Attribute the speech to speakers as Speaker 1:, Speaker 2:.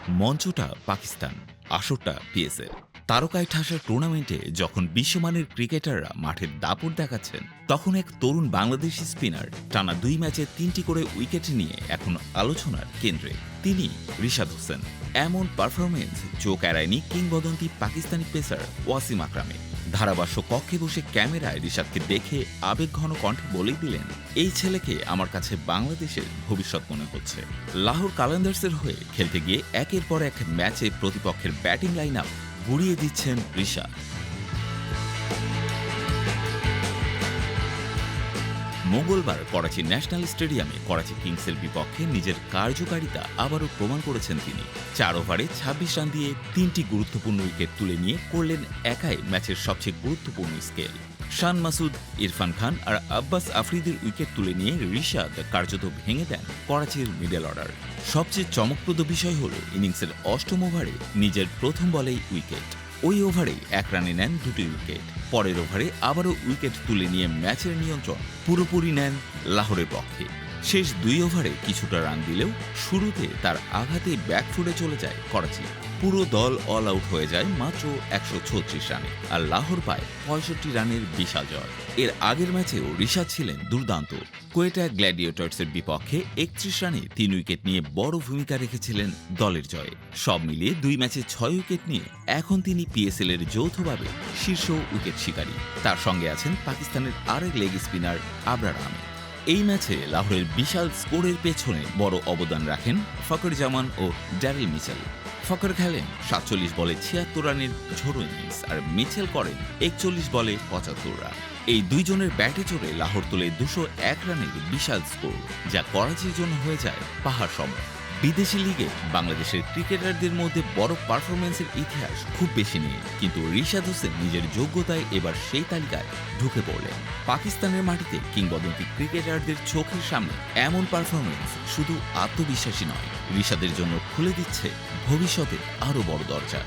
Speaker 1: মঞ্চটা Pakistan, আসরটা PSL. তারকায় ঠাসার টুর্নামেন্টে যখন বিশ্বমানের ক্রিকেটাররা মাঠের দাপট দেখাচ্ছেন, তখন এক তরুণ বাংলাদেশি স্পিনার টানা ২ ম্যাচে ৩টি করে উইকেট নিয়ে এখন আলোচনার কেন্দ্রে। তিনি রিশাদ হোসেন। এমন পারফরমেন্স চোখ এড়ায়নি কিংবদন্তি পাকিস্তানি পেসার ওয়াসিম আকরামের। ধারাভাষ্য কক্ষে বসে ক্যামেরায় রিশাদকে দেখে আবেগঘন কণ্ঠে বলেই দিলেন, এই ছেলেকে আমার কাছে বাংলাদেশের ভবিষ্যৎ মনে হচ্ছে। লাহোর কালান্দার্সের হয়ে খেলতে গিয়ে একের পর এক ম্যাচে প্রতিপক্ষের ব্যাটিং লাইন আপ গুড়িয়ে দিচ্ছেন রিশাদ। মঙ্গলবার করাচি ন্যাশনাল স্টেডিয়ামে করাচি কিংসের বিপক্ষে নিজের কার্যকারিতা আবারও প্রমাণ করেছেন তিনি। ৪ ওভারে ২৬ রান দিয়ে ৩টি গুরুত্বপূর্ণ উইকেট তুলে নিয়ে করলেন একাই ম্যাচের সবচেয়ে গুরুত্বপূর্ণ স্কেল। শান মাসুদ, ইরফান খান আর আব্বাস আফ্রিদির উইকেট তুলে নিয়ে রিশাদ কার্যত ভেঙে দেন করাচির মিডল অর্ডার। সবচেয়ে চমকপ্রদ বিষয় হল ইনিংসের ৮ম ওভারে নিজের প্রথম বলেই উইকেট। ওই ওভারেই ১ রানে নেন ২টি উইকেট। পরের ওভারে আবারও উইকেট তুলে নিয়ে ম্যাচের নিয়ন্ত্রণ পুরোপুরি নেন লাহোরের পক্ষে। শেষ ২ ওভারে কিছুটা রান দিলেও শুরুতে তার আঘাতে ব্যাকফুটে চলে যায় করাচি। পুরো দল অল আউট হয়ে যায় মাত্র ১৩৬ রানে, আর লাহোর পায় ৬৫ রানের বিশাল জয়। এর আগের ম্যাচেও রিশাদ ছিলেন দুর্দান্ত। কোয়েটা গ্ল্যাডিয়েটর্সের বিপক্ষে ৩১ রানে ৩ উইকেট নিয়ে বড় ভূমিকা রেখেছিলেন দলের জয়ে। সব মিলিয়ে ২ ম্যাচে ৬ উইকেট নিয়ে এখন তিনি পিএসএল এর যৌথভাবে শীর্ষ উইকেট শিকারী। তার সঙ্গে আছেন পাকিস্তানের আরেক লেগ স্পিনার আবরার আহমেদ। এই ম্যাচে লাহোরের বিশাল স্কোরের পেছনে বড় অবদান রাখেন ফকর জামান ও ড্যারেল মিচেল। ফকর খেলেন ৪৭ বলে ৭৬ রানের ঝোড়ো ইনিংস, আর মিচেল করেন ৪১ বলে ৭৫ রান। এই দুইজনের ব্যাটে চড়ে লাহোর তোলে ২০১ রানের বিশাল স্কোর, যা করাচির জন্য হয়ে যায় পাহাড় সম। বিদেশি লিগে বাংলাদেশের ক্রিকেটারদের মধ্যে বড় পারফরমেন্সের ইতিহাস খুব বেশি নেই, কিন্তু রিশাদ হোসেন নিজের যোগ্যতায় এবার সেই তালিকায় ঢুকে পড়লেন। পাকিস্তানের মাটিতে কিংবদন্তি ক্রিকেটারদের চোখের সামনে এমন পারফরমেন্স শুধু আত্মবিশ্বাসী নয়, রিশাদের জন্য খুলে দিচ্ছে ভবিষ্যতে আরও বড় দরজা।